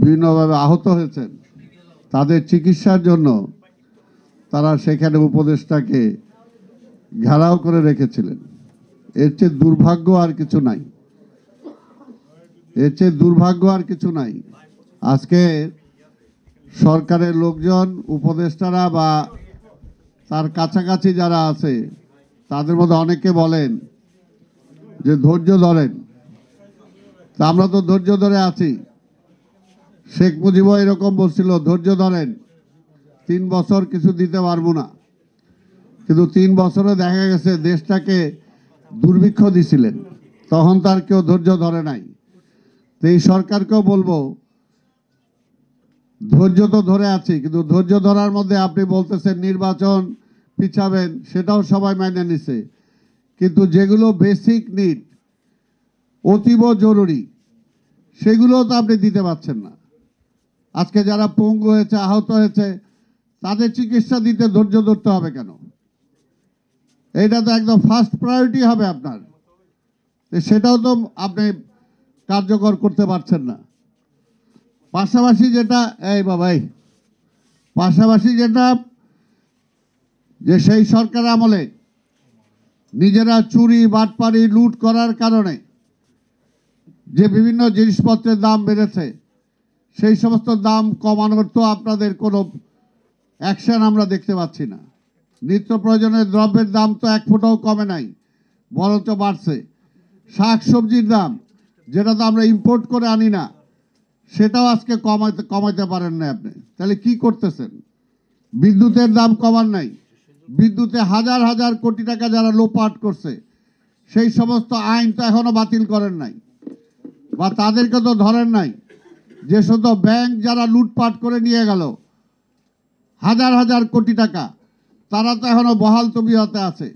বিভিন্নভাবে আহত হয়েছেন, তাদের চিকিৎসার জন্য তারা সেখানে উপদেষ্টাকে ঘেরাও করে রেখেছিলেন। এর চেয়ে দুর্ভাগ্য আর কিছু নাই, এর চেয়ে দুর্ভাগ্য আর কিছু নাই। আজকে সরকারের লোকজন, উপদেষ্টারা বা তার কাছাকাছি যারা আছে, তাদের মধ্যে অনেকে বলেন যে ধৈর্য ধরেন। তা আমরা তো ধৈর্য ধরে আছি। শেখ মুজিবও এরকম বলছিল, ধৈর্য ধরেন, 3 বছর কিছু দিতে পারবো না। কিন্তু 3 বছরে দেখা গেছে দেশটাকে দুর্ভিক্ষ দিছিলেন, তখন তার কেউ ধৈর্য ধরে নাই। তো এই সরকারকেও বলবো, ধৈর্য তো ধরে আছি, কিন্তু ধৈর্য ধরার মধ্যে আপনি বলতেছেন নির্বাচন পিছাবেন, সেটাও সবাই মেনে নিছে। কিন্তু যেগুলো বেসিক নিড, অতীব জরুরি, সেগুলো তো আপনি দিতে পারছেন না। আজকে যারা পঙ্গু হয়েছে, আহত হয়েছে, তাদের চিকিৎসা দিতে ধৈর্য ধরতে হবে কেন? এটা তো একদম ফার্স্ট প্রায়োরিটি হবে আপনার, সেটাও তো আপনি কার্যকর করতে পারছেন না। পাশাপাশি যেটা, এই বাবাই, পাশাপাশি যেটা, যে সেই সরকার আমলে নিজেরা চুরি, বাটপারি, লুট করার কারণে যে বিভিন্ন জিনিসপত্রের দাম বেড়েছে, সেই সমস্ত দাম কমানোর তো আপনাদের কোনো অ্যাকশন আমরা দেখতে পাচ্ছি না। নিত্য প্রয়োজনীয় দ্রব্যের দাম তো 1 ফুটাও কমে নাই, বরঞ্চ বাড়ছে। শাক সবজির দাম, যেটা তো আমরা ইম্পোর্ট করে আনি না, সেটাও আজকে কমাইতে পারেন না আপনি। তাহলে কি করতেছেন? বিদ্যুতের দাম কমান নাই, বিদ্যুতে হাজার হাজার কোটি টাকা যারা লোপাট করছে, সেই সমস্ত আইন তো এখনো বাতিল করেন নাই, বা তাদেরকে তো ধরেন নাই। যে শুধু ব্যাংক যারা লুটপাট করে নিয়ে গেল হাজার হাজার কোটি টাকা, তারা তো এখনো বহাল তবিয়তে আছে,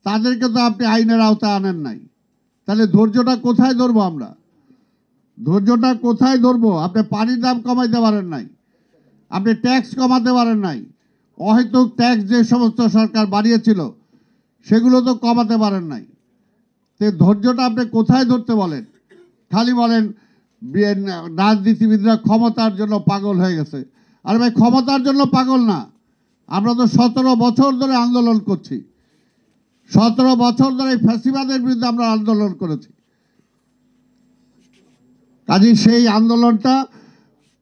তাদেরকে তো আপনি আইনের আওতায় আনেন নাই। তাহলে ধৈর্যটা কোথায় ধরবো আমরা? ধৈর্যটা কোথায় ধরবো? আপনি পানির দাম কমাইতে পারেন নাই, আপনি ট্যাক্স কমাতে পারেন নাই, অহেতুক ট্যাক্স যে সমস্ত সরকার বাড়িয়েছিল সেগুলো তো কমাতে পারেন নাই। তো ধৈর্যটা আপনি কোথায় ধরতে বলেন? খালি বলেন রাজনীতিবিদরা ক্ষমতার জন্য পাগল হয়ে গেছে। আর ভাই, ক্ষমতার জন্য পাগল না, আমরা তো 17 বছর ধরে আন্দোলন করছি। 17 বছর ধরে ফ্যাসিবাদের বিরুদ্ধে আমরা আন্দোলন করেছি। কাজে সেই আন্দোলনটা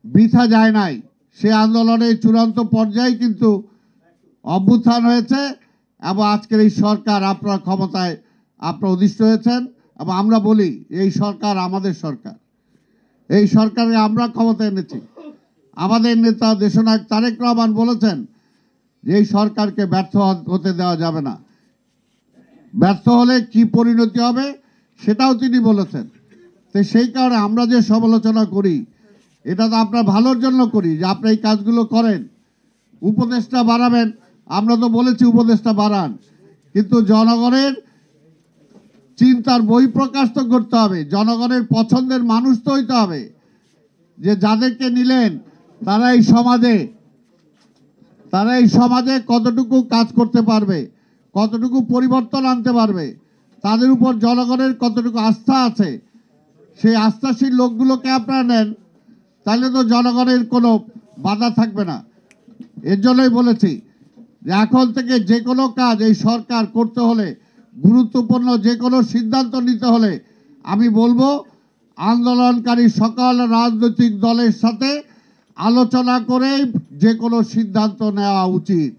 বৃথা যায় নাই। সেই আন্দোলনের চূড়ান্ত পর্যায়ে কিন্তু অভ্যুত্থান হয়েছে, এবং আজকের এই সরকার, আপনার ক্ষমতায় আপনারা অধিষ্ঠ হয়েছেন। এবং আমরা বলি, এই সরকার আমাদের সরকার, এই সরকারে আমরা ক্ষমতায় এনেছি। আমাদের নেতা দেশনায়ক তারেক রহমান বলেছেন যে এই সরকারকে ব্যর্থ হতে দেওয়া যাবে না, ব্যর্থ হলে কি পরিণতি হবে সেটাও তিনি বলেছেন। তো সেই কারণে আমরা যে সমালোচনা করি, এটা তো আপনার ভালোর জন্য করি, যে আপনি এই কাজগুলো করেন। উপদেষ্টা বাড়াবেন, আমরা তো বলেছি উপদেষ্টা বাড়ান, কিন্তু জনগণের চিন্তার বহিঃপ্রকাশ তো করতে হবে, জনগণের পছন্দের মানুষ তো হইতে হবে। যে যাদেরকে নিলেন তারা এই সমাজে কতটুকু কাজ করতে পারবে, কতটুকু পরিবর্তন আনতে পারবে, তাদের উপর জনগণের কতটুকু আস্থা আছে, সেই আস্থাশীল লোকগুলোকে আপনারা নেন, তাহলে তো জনগণের কোনো বাধা থাকবে না। এর জন্যই বলেছি যে এখন থেকে যে কোনো কাজ এই সরকার করতে হলে, গুরুত্বপূর্ণ যে কোনো সিদ্ধান্ত নিতে হলে, আমি বলবো আন্দোলনকারী সকল রাজনৈতিক দলের সাথে আলোচনা করে যে কোনো সিদ্ধান্ত নেওয়া উচিত।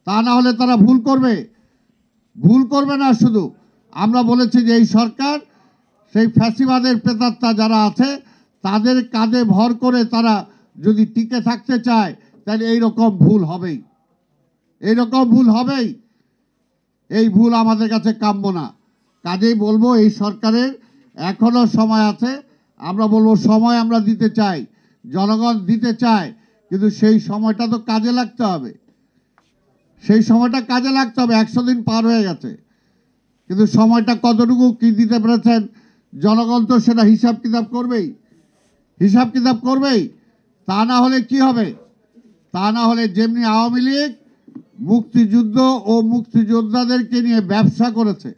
তা না হলে তারা ভুল করবে না। শুধু আমরা বলেছি যে এই সরকার সেই ফ্যাসিবাদের প্রেতাত্মা যারা আছে তাদের কাঁধে ভর করে তারা যদি টিকে থাকতে চায়, তাহলে এইরকম ভুল হবেই, এই ভুল আমাদের কাছে কাম্য না। কাজেই বলবো এই সরকারের এখনো সময় আছে। আমরা বলবো সময় আমরা দিতে চাই, জনগণ দিতে চায়, কিন্তু সেই সময়টা তো কাজে লাগতে হবে। 100 দিন পার হয়ে গেছে, কিন্তু সময়টা কতটুকু কি দিতে পেরেছেন জনগণ তো সেটা হিসাব কিতাব করবেই। তা না হলে কি হবে? তা না হলে যেমনি আওয়ামী লীগ মুক্তিযুদ্ধ ও মুক্তিযোদ্ধাদেরকে নিয়ে ব্যবসা করেছে,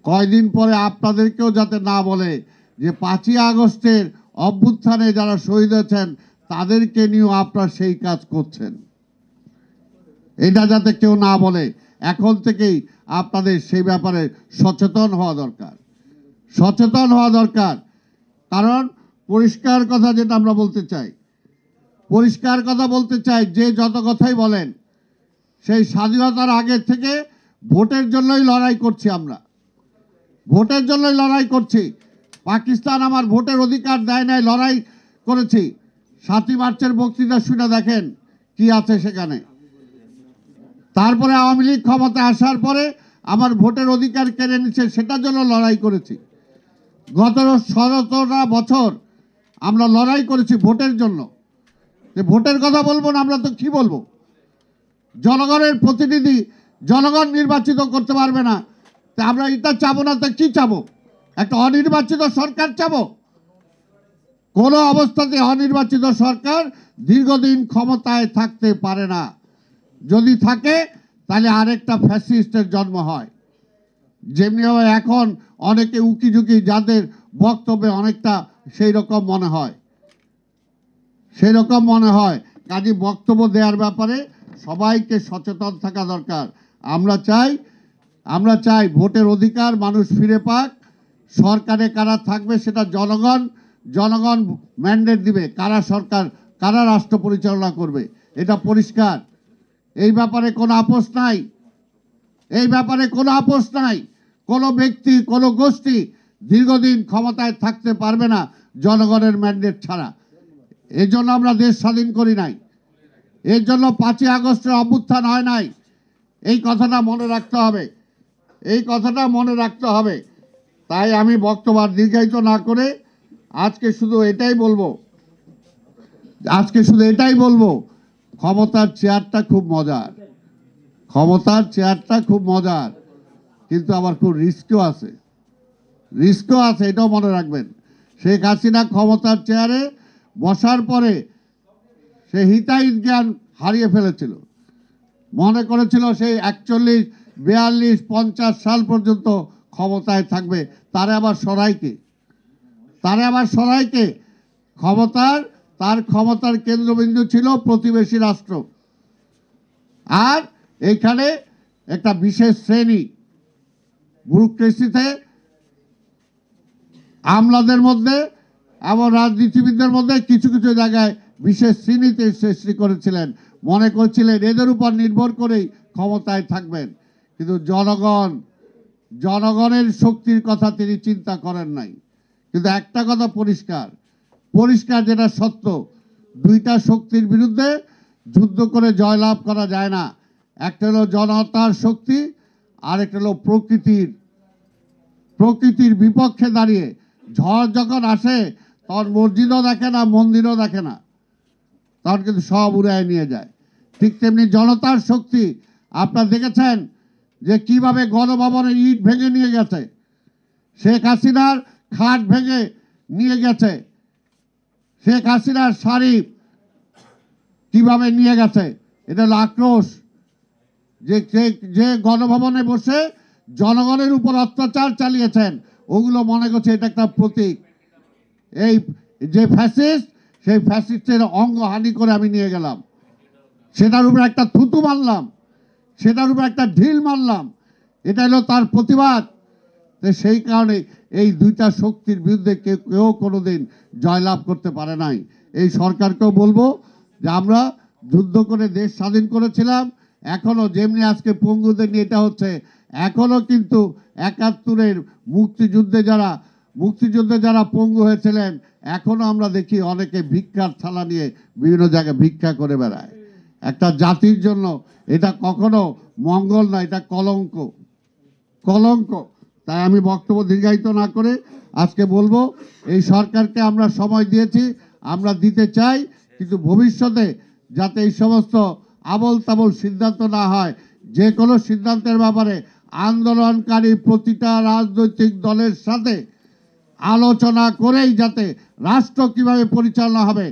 কয়দিন পরে আপনাদেরকেও যাতে না বলে যে 5ই আগস্টের অভ্যুত্থানে যারা শহীদ হয়েছেন তাদেরকে নিয়েও আপনারা সেই কাজ করছেন। এটা যাতে কেউ না বলে, এখন থেকেই আপনাদের সেই ব্যাপারে সচেতন হওয়া দরকার, সচেতন হওয়া দরকার। কারণ পরিষ্কার কথা যেটা আমরা বলতে চাই, পরিষ্কার কথা বলতে চাই, যে যত কথাই বলেন, সেই স্বাধীনতার আগে থেকে ভোটের জন্যই লড়াই করছি আমরা, ভোটের জন্যই লড়াই করছি। পাকিস্তান আমার ভোটের অধিকার দেয় নাই, লড়াই করেছি। 7ই মার্চের বক্তৃতা শুনে দেখেন কি আছে সেখানে। তারপরে আওয়ামী লীগ ক্ষমতায় আসার পরে আমার ভোটের অধিকার কেড়ে নিচ্ছে, সেটার জন্য লড়াই করেছি। গত 17টা বছর আমরা লড়াই করেছি ভোটের জন্য। যে ভোটের কথা বলবো না, আমরা তো কি বলবো? জনগণের প্রতিনিধি জনগণ নির্বাচিত করতে পারবে না, তা আমরা এটা চাবো না, তা কি চাবো? একটা অনির্বাচিত সরকার চাবো? কোনো অবস্থাতে অনির্বাচিত সরকার দীর্ঘদিন ক্ষমতায় থাকতে পারে না। যদি থাকে তাহলে আরেকটা ফ্যাসিস্টের জন্ম হয়। যেমনিভাবে এখন অনেকে উকিঝুঁকি, যাদের বক্তব্যে অনেকটা সেই রকম মনে হয়, সেই রকম মনে হয়। কাজে বক্তব্য দেওয়ার ব্যাপারে সবাইকে সচেতন থাকা দরকার। আমরা চাই ভোটের অধিকার মানুষ ফিরে পাক। সরকারে কারা থাকবে সেটা জনগণ ম্যান্ডেট দিবে, কারা সরকার, কারা রাষ্ট্র পরিচালনা করবে, এটা পরিষ্কার। এই ব্যাপারে কোনো আপোষ নাই, এই ব্যাপারে কোনো আপোষ নাই। কোনো ব্যক্তি, কোনো গোষ্ঠী দীর্ঘদিন ক্ষমতায় থাকতে পারবে না জনগণের ম্যান্ডেট ছাড়া। এই জন্য আমরা দেশ স্বাধীন করি নাই, এর জন্য 5ই আগস্টের অভ্যুত্থান হয় নাই। এই কথাটা মনে রাখতে হবে, এই কথাটা মনে রাখতে হবে। তাই আমি বক্তব্য দীর্ঘায়িত না করে আজকে শুধু এটাই বলবো, ক্ষমতার চেয়ারটা খুব মজার, ক্ষমতার চেয়ারটা খুব মজার, কিন্তু আবার খুব রিস্কও আছে, এটাও মনে রাখবেন। শেখ হাসিনা ক্ষমতার চেয়ারে বসার পরে সে হিতাহিত জ্ঞান হারিয়ে ফেলেছিল। মনে করেছিল সেই 41, 42, 50 সাল পর্যন্ত ক্ষমতায় থাকবে। তার আবার সরাইকে তার ক্ষমতার কেন্দ্রবিন্দু ছিল প্রতিবেশী রাষ্ট্র। আর এইখানে একটা বিশেষ শ্রেণী, ব্যুরোক্রেসিতে আমলাদের মধ্যে এবং রাজনীতিবিদদের মধ্যে কিছু কিছু জায়গায় বিশেষ শ্রেণীতে সৃষ্টি করেছিলেন। মনে করছিলেন এদের উপর নির্ভর করেই ক্ষমতায় থাকবেন। কিন্তু জনগণের শক্তির কথা তিনি চিন্তা করেন নাই। কিন্তু একটা কথা পরিষ্কার যেটা সত্য, দুইটা শক্তির বিরুদ্ধে যুদ্ধ করে জয়লাভ করা যায় না। একটা হলো জনতার শক্তি, আর একটা হলো প্রকৃতির বিপক্ষে দাঁড়িয়ে। ঝড় যখন আসে তখন মসজিদও দেখে না, মন্দিরও দেখে না, তখন কিন্তু সব উড়ায় নিয়ে যায়। ঠিক তেমনি জনতার শক্তি, আপনারা দেখেছেন যে কিভাবে গণভবনের ইট ভেঙে নিয়ে গেছে, শেখ হাসিনার খাট ভেঙে নিয়ে গেছে, শেখ হাসিনার শাড়ি কিভাবে নিয়ে গেছে। এটা হলো আক্রোশ। যে গণভবনে বসে জনগণের উপর অত্যাচার চালিয়েছেন, ওগুলো মনে করছে এটা একটা প্রতীক। এই যে ফ্যাসিস্ট, সেই ফ্যাসিস্টের অঙ্গহানি করে আমি নিয়ে গেলাম, সেটার উপর একটা থুতু মারলাম, সেটার উপর একটা ঢিল মারলাম, এটা হলো তার প্রতিবাদ। সেই কারণে এই দুইটা শক্তির বিরুদ্ধে কেউ কোনোদিন জয়লাভ করতে পারে নাই। এই সরকারকেও বলবো যে আমরা যুদ্ধ করে দেশ স্বাধীন করেছিলাম, এখনো যেমনি আজকে পঙ্গুদের নিয়ে এটা হচ্ছে, এখনো কিন্তু 71-এর মুক্তিযুদ্ধে যারা পঙ্গু হয়েছিলেন, এখনো আমরা দেখি অনেকে ভিক্ষার থালা নিয়ে বিভিন্ন জায়গায় ভিক্ষা করে বেড়ায়। একটা জাতির জন্য এটা কখনো মঙ্গল না, এটা কলঙ্ক। তাই আমি বক্তব্য দীর্ঘায়িত না করে আজকে বলবো, এই সরকারকে আমরা সময় দিয়েছি, আমরা দিতে চাই, কিন্তু ভবিষ্যতে যাতে এই সমস্ত আবল তাবল সিদ্ধান্ত না হয়। যে কোনো সিদ্ধান্তের ব্যাপারে আন্দোলনকারী প্রতিটা রাজনৈতিক দলের সাথে আলোচনা করেই যাতে রাষ্ট্র কিভাবে পরিচালনা হবে,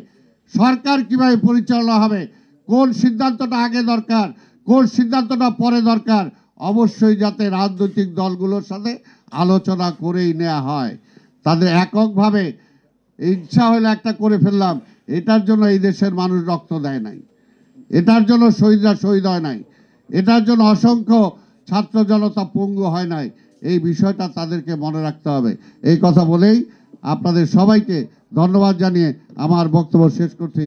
সরকার কিভাবে পরিচালনা হবে, কোন সিদ্ধান্তটা আগে দরকার, কোন সিদ্ধান্তটা পরে দরকার, অবশ্যই যাতে রাজনৈতিক দলগুলোর সাথে আলোচনা করেই নেওয়া হয়। তাদের এককভাবে ইচ্ছা হলে একটা করে ফেললাম, এটার জন্য এই দেশের মানুষ রক্ত দেয় নাই, এটার জন্য শহীদরা শহীদ হয় নাই, এটার জন্য অসংখ্য ছাত্র জনতা পঙ্গু হয় নাই। এই বিষয়টা তাদেরকে মনে রাখতে হবে। এই কথা বলেই আপনাদের সবাইকে ধন্যবাদ জানিয়ে আমার বক্তব্য শেষ করছি।